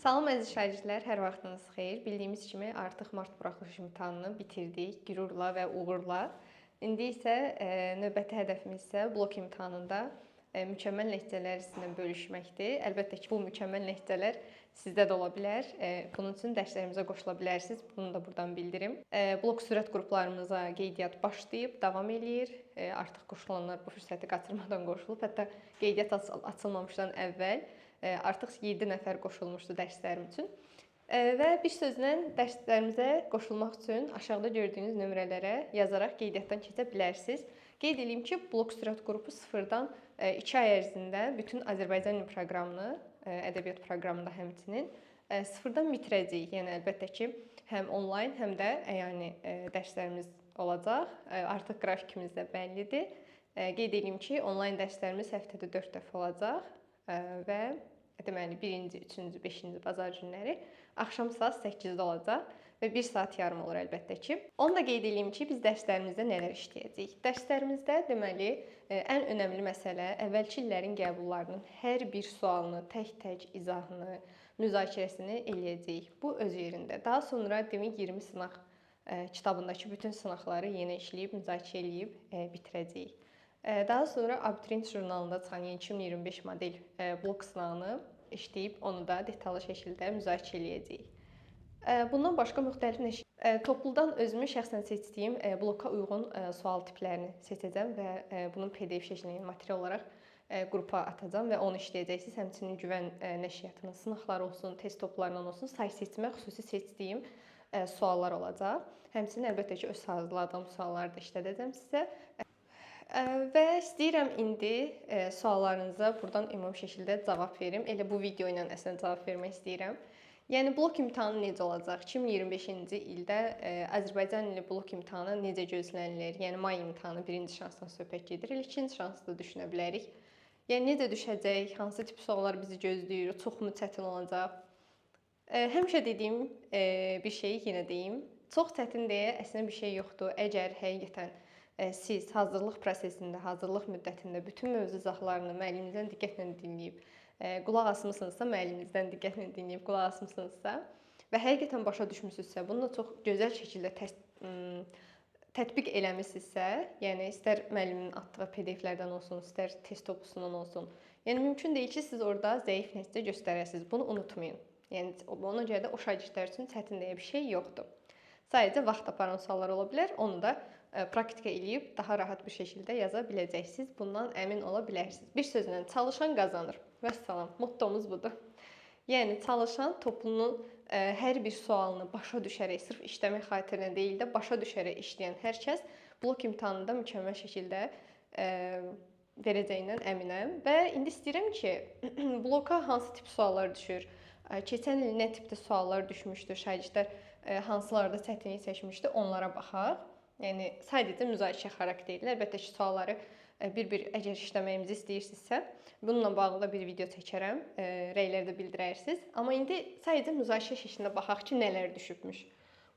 Salam əziz şagirdlər, hər vaxtınız xeyir. Bildiyimiz kimi artıq mart buraxılış imtahanını bitirdik qürurla və uğurla. İndi isə növbəti hədəfimiz isə blok imtahanında mükəmməl nəticələr sizinlə bölüşməkdir. Əlbəttə ki, bu mükəmməl nəticələr sizdə də ola bilər. Bunun üçün dərslərimizə qoşula bilərsiniz. Bunu da buradan bildirim. Blok sürət qruplarımıza qeydiyyat başlayıb, davam eləyir. Artıq qoşulanlar bu fürsəti qaçırmadan qoşulub. Hətta qeydiyyat açılmamışdan əvvəl artıq 7 nəfər qoşulmuşdu dərslərim üçün. Və bir sözlə dərslərimizə qoşulmaq üçün aşağıda gördüyünüz nömrələrə yazaraq qeydiyyatdan keçə bilərsiniz. Qeyd edeyim ki, blok sürət qrupu 0-dan 2 ay ərzində bütün Azərbaycan dili proqramını, ədəbiyyat proqramında həmçinin 0-dan bitirəcəyik. Yəni əlbəttə ki, həm onlayn, həm də əyani dərslərimiz olacaq. Artıq qrafikimiz də bəllidir. Qeyd edeyim ki, onlayn dərslərimiz həftədə 4 dəfə olacaq və deməli 1-ci, 3-cü, 5-ci bazar günləri axşam saat 8-də olacaq və 1 saat yarım olur əlbəttə ki. Onu da qeyd edeyim ki, biz dərslərimizdə nələr işləyəcəyik? Dərslərimizdə deməli ən önəmli məsələ əvvəlki illərin qəbullarının hər bir sualını tək-tək izahını, müzakirəsini eləyəcəyik. Bu öz yerində. Daha sonra demək 20 sınaq kitabındakı bütün sınaqları yenə işləyib, müzakirə eləyib bitirəcəyik. Daha sonra abituriyent jurnalında çıxan 2025 model blok sınağını işləyib onu da detallı şəkildə müzakirə eləyəcəyik. Bundan başqa müxtəlif topludan özümü şəxsən seçdiyim bloka uyğun sual tiplərini seçəcəm və bunun PDF şəklində material olaraq qrupa atacağam və onu işləyəcəksiniz. Həmçinin güvən nəşriyyatının sınaqları olsun, test toplarından olsun, say seçmə xüsusi seçdiyim suallar olacaq. Həmçinin əlbəttə ki, öz hazırladığım sualları da işlədəcəm sizə. Və istəyirəm indi suallarınıza buradan ümumi şəkildə cavab verim. Elə bu video ilə əslində cavab vermək istəyirəm. Yəni blok imtahanı necə olacaq? 2025-ci ildə Azərbaycan dili blok imtahanı necə gözlənilir? Yəni may imtahanı birinci şansdan söhbət gedir. İkinci şansı da düşünə bilərik. Yəni necə düşəcək? Hansı tip suallar bizi gözləyir? Çoxmu çətin olacaq? Həmişə dediyim bir şeyi yenə deyim. Çox çətin deyə əslində bir şey yoxdur. Əgər həqiqətən siz hazırlıq prosesində, hazırlıq müddətində bütün mövzu izahlarını müəlliminizdən diqqətlə dinləyib, qulaq asmısınızsa, müəlliminizdən diqqətlə dinləyib qulaq asmısınızsa və həqiqətən başa düşmüsünüzsə, bunu da çox gözəl şəkildə tətbiq eləmisinizsə, yəni istər müəllimin atdığı PDF-lərdən olsun, istər test topusundan olsun, yəni mümkün deyil ki, siz orada zəif nəticə göstərəsiniz. Bunu unutmayın. Yəni ona görə də o şagirdlər üçün çətin deyə bir şey yoxdur. Sadəcə vaxt aparan suallar ola bilər. Onu da praktika eləyib daha rahat bir şəkildə yaza biləcəksiniz. Bundan əmin ola bilərsiniz. Bir sözlə çalışan qazanır. Vəssalam. Mottomuz budur. Yəni çalışan toplunun hər bir sualını başa düşərək, sırf işləmək xatirinə deyil də başa düşərək işləyən hər kəs blok imtahanında mükəmməl şəkildə verəcəyindən əminəm. Və indi istəyirəm ki, bloka hansı tip suallar düşür? Keçən il nə tipdə suallar düşmüşdü? Şagirdlər hansılarda çətinlik çəkmişdi? Onlara baxaq. Yəni sadəcə müzakirə xarakterli. Əlbəttə ki, sualları bir-bir əgər işləməyimizi istəyirsinizsə, bununla bağlı da bir video çəkərəm. Rəyləri də bildirərsiniz. Amma indi sadəcə müzakirə şəklində baxaq ki, nələr düşübmüş.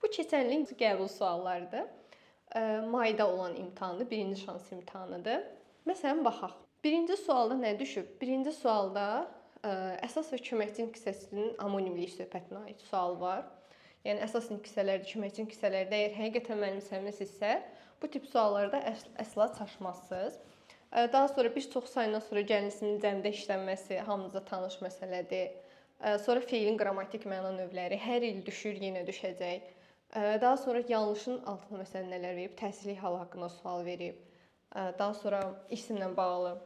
Bu keçən ilin qəbul suallarıdır. Mayda olan imtahandır, birinci şans imtahanıdır. Məsələn, baxaq. Birinci sualda nə düşüb? Birinci sualda əsas və köməkçi hissəsinin amonimliyi söhbətinə aid sual var. Yəni əsas hissələrdə, köməkçi hissələrdə əgər həqiqətən mənimsəmisinizsə, bu tip suallarda əsla çaşmazsınız. Daha sonra bir çox sayından sonra gəlin isminin cəmdə işlənməsi hamınıza tanış məsələdir. Sonra feilin qrammatik məna növləri hər il düşür, yenə düşəcək. Daha sonra yanlışın altına məsələn nələr verib, təsirli hal haqqında sual verib. Daha sonra isimlə bağlı,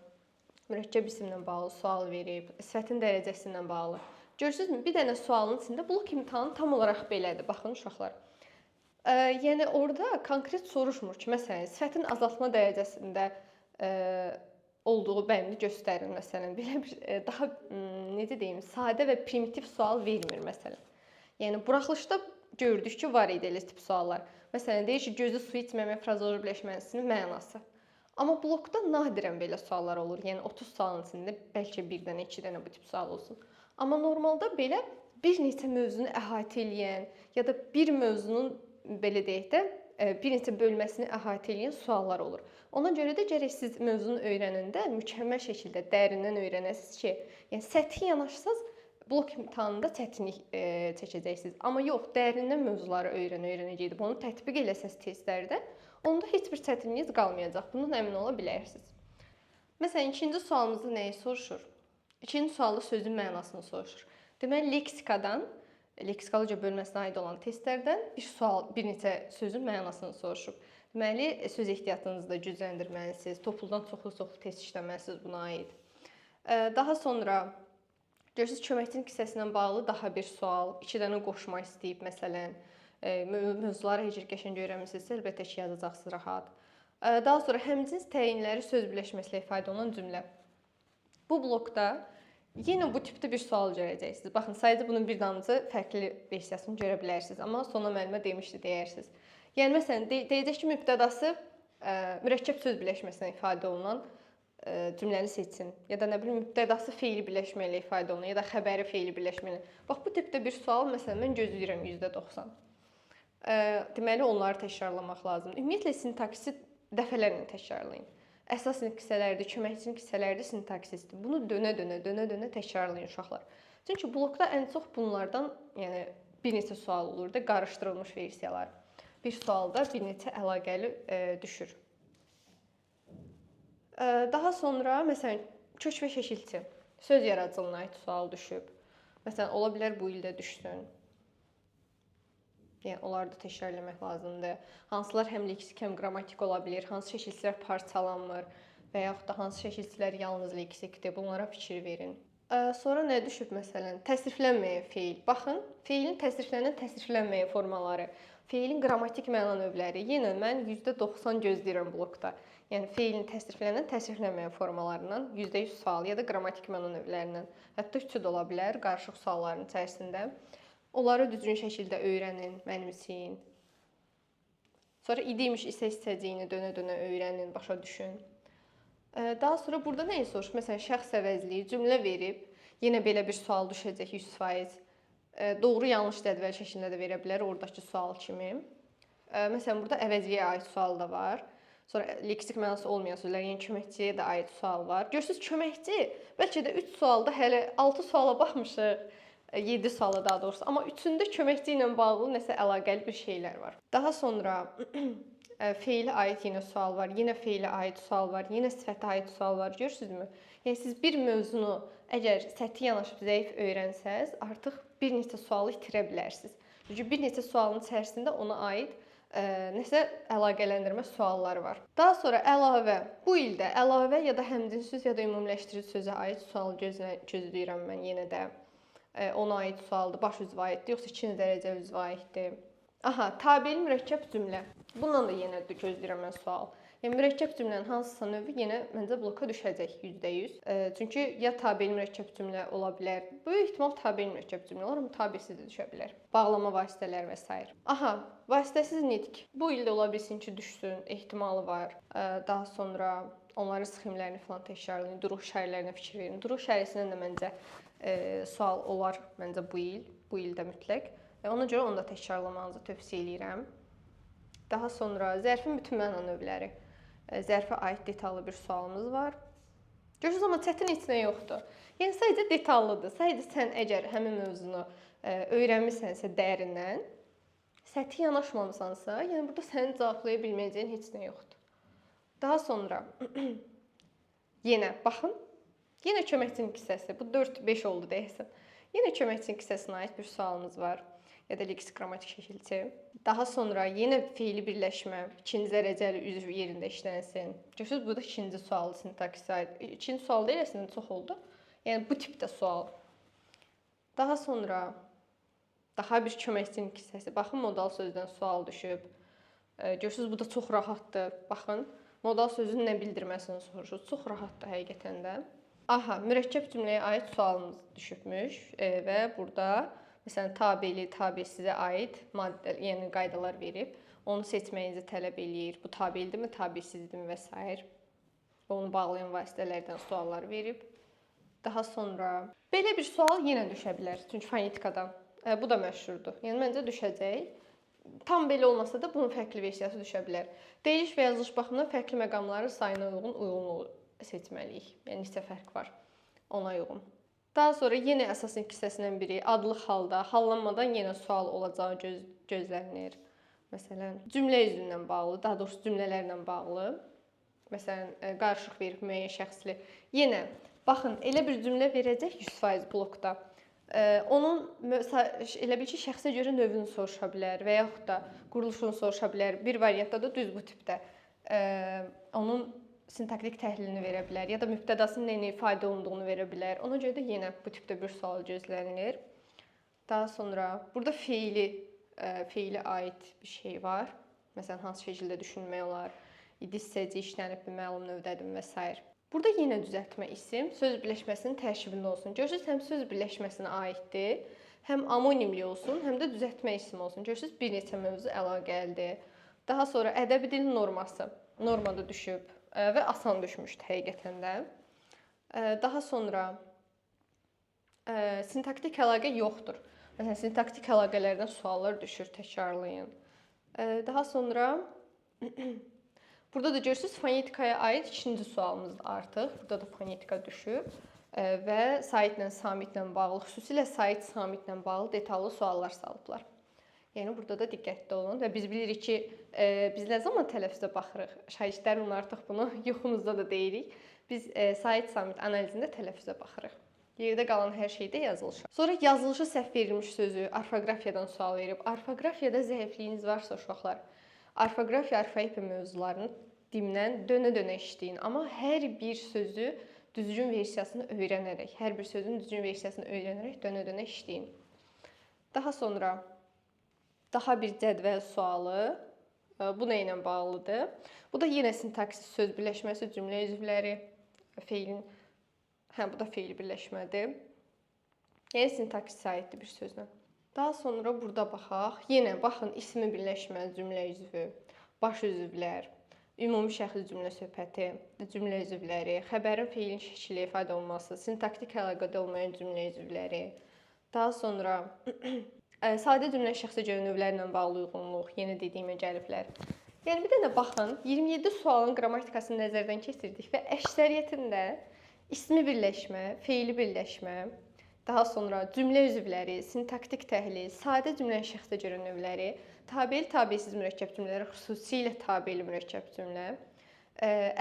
mürəkkəb isimlə bağlı sual verib, sifətin dərəcəsi ilə bağlı. Görürsünüzmü? Bir dənə sualın içində blok imtahanı tam olaraq belədir. Baxın uşaqlar. Yəni orada konkret soruşmur ki, məsələn, sifətin azaltma dərəcəsində olduğu bəndi göstərir məsələn. Belə bir daha necə deyim, sadə və primitiv sual vermir məsələn. Yəni buraxılışda gördük ki, var idi elə tip suallar. Məsələn, deyir ki, gözü su içməmək frazoloji birləşməsinin mənası. Amma blokda nadirən belə suallar olur. Yəni 30 sualın içində bəlkə bir dənə, 2 dənə bu tip sual olsun. Amma normalda belə bir neçə mövzunu əhatə eləyən ya da bir mövzunun belə deyək də bir neçə bölməsini əhatə eləyən suallar olur. Ona görə də gərək siz mövzunu öyrənəndə mükəmməl şəkildə dərindən öyrənəsiniz ki, yəni səthi yanaşsaz blok imtahanında çətinlik çəkəcəksiniz. Amma yox, dərindən mövzuları öyrənə-öyrənə gedib onu tətbiq eləsəz testlərdə, onda heç bir çətinliyiniz qalmayacaq. Bundan əmin ola bilərsiniz. Məsələn, ikinci sualımızda nəyi soruşur? İkinci sualda sözün mənasını soruşur. Deməli, leksikologiya bölməsinə aid olan testlərdən bir neçə sözün mənasını soruşub. Deməli, söz ehtiyatınızı da gücləndirməlisiniz, topludan çoxlu test işləməlisiniz buna aid. Daha sonra görürsünüz, köməkçilik hissəsinə bağlı daha bir sual, 2 dənə qoşma istəyib məsələn. Mövzuları heç qəşəng öyrənmisinizsə, əlbəttə ki, yazacaqsınız rahat. Daha sonra həmcins təyinləri söz birləşməsi ilə ifadə olunan cümlə. Bu blokda yenə bu tipdə bir sual görəcəksiniz. Baxın, sadəcə bunun bir damcı fərqli versiyasını görə bilərsiniz, amma sonra müəllimə demişdi deyərsiniz. Yəni məsələn, deyəcək ki, mübtədası mürəkkəb söz birləşməsinə ifadə olunan cümləni seçsin. Ya da nə bilim, mübtədası feili birləşmə ilə ifadə olunan, ya da xəbəri feili birləşmə ilə. Bax, bu tipdə bir sual məsələn mən gözləyirəm %90. Deməli, onları təkrarlamaq lazımdır. Ümumiyyətlə sintaksi dəfələrlə təkrarlayın. Əsas hissələrdə, köməkçilik hissələrdə sintaksisdir. Bunu dönə-dönə təkrarlayın uşaqlar. Çünki blokda ən çox bunlardan, yəni bir neçə sual olur da, qarışdırılmış versiyalar. Bir sualda bir neçə əlaqəli düşür. Daha sonra məsələn kök və şəkilçi söz yaradıcılığına aid sual düşüb. Məsələn, ola bilər bu ildə düşsün. Yəni onları da təkrar eləmək lazımdır. Hansılar həm leksik, həm qrammatik ola bilər, hansı şəkilçilər parçalanmır və yaxud da hansı şəkilçilər yalnız leksikdir. Bunlara fikir verin. Sonra nə düşüb məsələn? Təsriflənməyən feil. Baxın, feilin təsriflənən, təsriflənməyən formaları, feilin qrammatik məna növləri. Yenə mən %90 gözləyirəm blokda. Yəni feilin təsriflənən, təsriflənməyən formalarından %100 sual ya da qrammatik məna növlərindən. Hətta üçü də ola bilər qarışıq sualların içərisində. Onları düzgün şəkildə öyrənin, mənimseyin. Sonra idimiş isəciyini dönə-dönə öyrənin, başa düşün. Daha sonra burada nəyi soruşur? Məsələn, şəxs əvəzliyi, cümlə verib, yenə belə bir sual düşəcək 100%. Doğru, yanlış cədvəl şəklində də verə bilər, oradakı sual kimi. Məsələn, burada əvəzliyə aid sual da var. Sonra leksik mənası olmayan sözlər, yəni köməkçiyə də aid sual var. Görürsünüz, köməkçi bəlkə də 3 sualda hələ 6 suala baxmışıq. 7 suala daha doğrusu. Amma üçündə köməkçi ilə bağlı nəsə əlaqəli bir şeylər var. Daha sonra feilə aid yenə sual var, yenə feilə aid sual var, yenə sifətə aid sual var. Görürsünüzmü? Yəni siz bir mövzunu əgər səthi yanaşıb zəif öyrənsəz, artıq bir neçə sualı itirə bilərsiniz. Çünki bir neçə sualın içərisində ona aid nəsə əlaqələndirmə sualları var. Daha sonra əlavə. Bu ildə əlavə ya da həmcinsiz ya da ümumiləşdirici sözə aid sual gözləyirəm mən yenə də. Ona aid sualdır, baş üzvə aiddir, yoxsa ikinci dərəcə üzvə aiddir. Aha, tabeli mürəkkəb cümlə. Bundan da yenə də gözləyirəm mən sual. Yəni mürəkkəb cümlənin hansısa növü yenə məncə bloka düşəcək %100. Çünki ya tabeli mürəkkəb cümlə ola bilər. Böyük ehtimal tabeli mürəkkəb cümlə olar, amma tabelsiz də düşə bilər. Bağlama vasitələri və s. Aha, vasitəsiz nitq. Bu ildə ola bilsin ki, düşsün, ehtimalı var. Daha sonra onların sxemlərini falan təkrarlayın, duruq şairlərinə fikir verin. Duruq şairəsindən də məncə sual olar məncə bu ildə mütləq. Ona görə onu da təkrarlamanızı tövsiyə edirəm. Daha sonra zərfin bütün məna növləri. Zərfə aid detallı bir sualımız var. Görürsünüz, amma çətin heç nə yoxdur. Yəni sadəcə detallıdır. Sadəcə sən əgər həmin mövzunu öyrənmisənsə dərindən, səthi yanaşmamısansa, yəni burada sənin cavablaya bilməyəcəyin heç nə yoxdur. Daha sonra yenə baxın. Yenə köməkçilik hissəsi. Bu 4-5 oldu deyəsən. Yenə köməkçilik hissəsinə aid bir sualımız var. Ya da leksik qrammatik şəkilçi. Daha sonra yenə feili birləşmə, ikinci dərəcəli üzv yerində işlənsin. Görürsünüz, bu da ikinci sual sintaksə aid. İkinci sual deyil, əslində çox oldu. Yəni bu tipdə sual. Daha sonra daha bir köməkçilik hissəsi. Baxın, modal sözdən sual düşüb. Görürsünüz, bu da çox rahatdır. Baxın, modal sözün nə bildirməsini soruşur. Çox rahatdır həqiqətən də. Aha, mürəkkəb cümləyə aid sualımız düşübmüş və burada məsələn tabeli, tabesizə aid maddə, yəni qaydalar verib. Onu seçməyinizi tələb eləyir. Bu tabelidirmi, tabesizdirmi və s. Onu bağlayan vasitələrdən suallar verib. Daha sonra belə bir sual yenə düşə bilər. Çünki fonetikadan. Bu da məşhurdur. Yəni məncə düşəcək. Tam belə olmasa da bunun fərqli versiyası düşə bilər. Deyiliş və yazılış baxımından fərqli məqamların sayına uyğun uyğunluğu seçməliyik. Yəni neçə fərq var ona uyğun. Daha sonra yenə əsasın hissəsindən biri adlı halda, hallanmadan yenə sual olacağı gözlənilir. Məsələn, cümlə üzündən bağlı, daha doğrusu cümlələrlə bağlı. Məsələn, qarışıq verib müəyyən şəxsli. Yenə baxın, elə bir cümlə verəcək 100% blokda. Onun elə bil ki, şəxsə görə növünü soruşa bilər və yaxud da quruluşunu soruşa bilər. Bir variantda da düz bu tipdə onun sintaktik təhlilini verə bilər ya da mübtədasının nə ifadə olunduğunu verə bilər. Ona görə də yenə bu tipdə bir sual gözlənilir. Daha sonra burada feili aid bir şey var. Məsələn, hansı şəkildə düşünmək olar? İdi hissəci işlənib bir məlum növdədir və s. Burada yenə düzəltmə isim söz birləşməsinin tərkibində olsun. Görürsüz, həm söz birləşməsinə aiddir, həm amonimli olsun, həm də düzəltmə isim olsun. Görürsüz, bir neçə mövzu əlaqəlidir. Daha sonra ədəbi dilin norması. Normada düşüb və asan düşmüşdü həqiqətən də. Daha sonra sintaktik əlaqə yoxdur. Məsələn, sintaktik əlaqələrdən suallar düşür, təkrarlayın. Daha sonra burada da görürsüz, fonetikaya aid ikinci sualımızdır artıq. Burada da fonetika düşüb və saitlə, samitlə bağlı, xüsusilə sait-samitlə bağlı detallı suallar salıblar. Yəni burada da diqqətli olun və biz bilirik ki, biz nə zaman tələffüzə baxırıq? Şagirdlərim artıq bunu yuxumuzda da deyirik. Biz sait-samit analizində tələffüzə baxırıq. Yerdə qalan hər şeydə yazılışı. Sonra yazılışı səhv verilmiş sözü, orfoqrafiyadan sual verib. Orfoqrafiyada zəifliyiniz varsa uşaqlar, orfoqrafiya, orfoepiya mövzularını dimdən dönə-dönə işləyin. Amma hər bir sözü düzgün versiyasını öyrənərək, hər bir sözün düzgün versiyasını öyrənərək dönə-dönə işləyin. Daha sonra daha bir cədvəl sualı. Bu nə ilə bağlıdır? Bu da yenə sintaksis söz birləşməsi, cümlə üzvləri, feilin. Bu da feil birləşmədir. Yəni sintaksis aiddir bir sözlə. Daha sonra burada baxaq. Yenə baxın, ismi birləşmə, cümlə üzvü, baş üzvlər, ümumi şəxsli cümlə söhbəti, cümlə üzvləri, xəbərin feilin şəkli ifadə olunması, sintaktik əlaqədə olmayan cümlə üzvləri. Daha sonra sadə cümlə şəxsə görə növlərlə bağlı uyğunluq, yenə dediyimə gəliblər. Yəni bir dənə baxın, 27 sualın qrammatikasını nəzərdən keçirdik və əksəriyyətində ismi birləşmə, feili birləşmə, daha sonra cümlə üzvləri, sintaktik təhlil, sadə cümlənin şəxsə görə növləri, tabeli, tabesiz mürəkkəb cümlələri, xüsusilə tabeli mürəkkəb cümlə,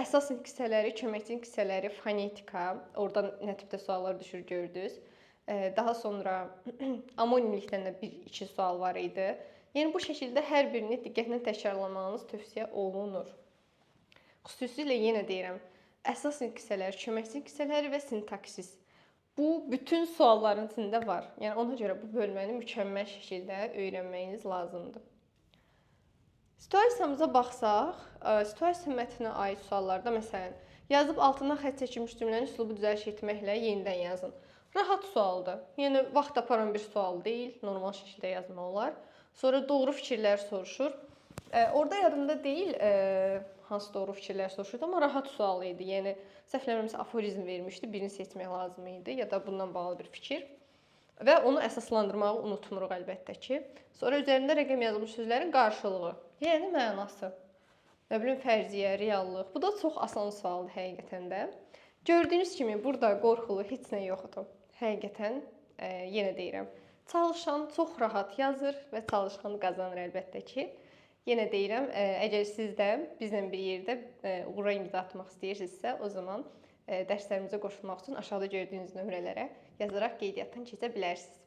əsas hissələri, köməkçi hissələri, fonetika, oradan nə tipdə suallar düşür gördünüz. Daha sonra amonimlikdən də bir-iki sual var idi. Yəni bu şəkildə hər birini diqqətlə təkrarlamanız tövsiyə olunur. Xüsusilə yenə deyirəm, əsas hissələr, köməkçi hissələri və sintaksis. Bu bütün sualların içində var. Yəni ona görə bu bölməni mükəmməl şəkildə öyrənməyiniz lazımdır. Situasiyamıza baxsaq, situasiya mətninə aid suallarda məsələn, yazıb altından xətt çəkilmiş cümlənin üslubu düzəliş etməklə yenidən yazın. Rahat sualdır. Yəni vaxt aparan bir sual deyil, normal şəkildə yazmaq olar. Sonra doğru fikirlər soruşur. Orada yadımda deyil hansı doğru fikirlər soruşurdu, amma rahat sual idi. Yəni səhvləmirəmsə aforizm vermişdi, birini seçmək lazım idi ya da bundan bağlı bir fikir. Və onu əsaslandırmağı unutmuruq əlbəttə ki. Sonra üzərində rəqəm yazılmış sözlərin qarşılığı, yəni mənası. Nə bilim, fərziyyə, reallıq. Bu da çox asan sualdır həqiqətən də. Gördüyünüz kimi burada qorxulu heç nə yoxdur. Həqiqətən yenə deyirəm, çalışan çox rahat yazır və çalışan qazanır əlbəttə ki. Yenə deyirəm, əgər siz də bizlə bir yerdə uğura imza atmaq istəyirsinizsə, o zaman dərslərimizə qoşulmaq üçün aşağıda gördüyünüz nömrələrə yazaraq qeydiyyatdan keçə bilərsiniz.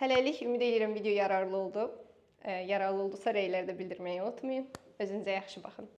Hələlik ümid edirəm video yararlı oldu. Yararlı oldusa rəylərdə bildirməyi unutmayın. Özünüzə yaxşı baxın.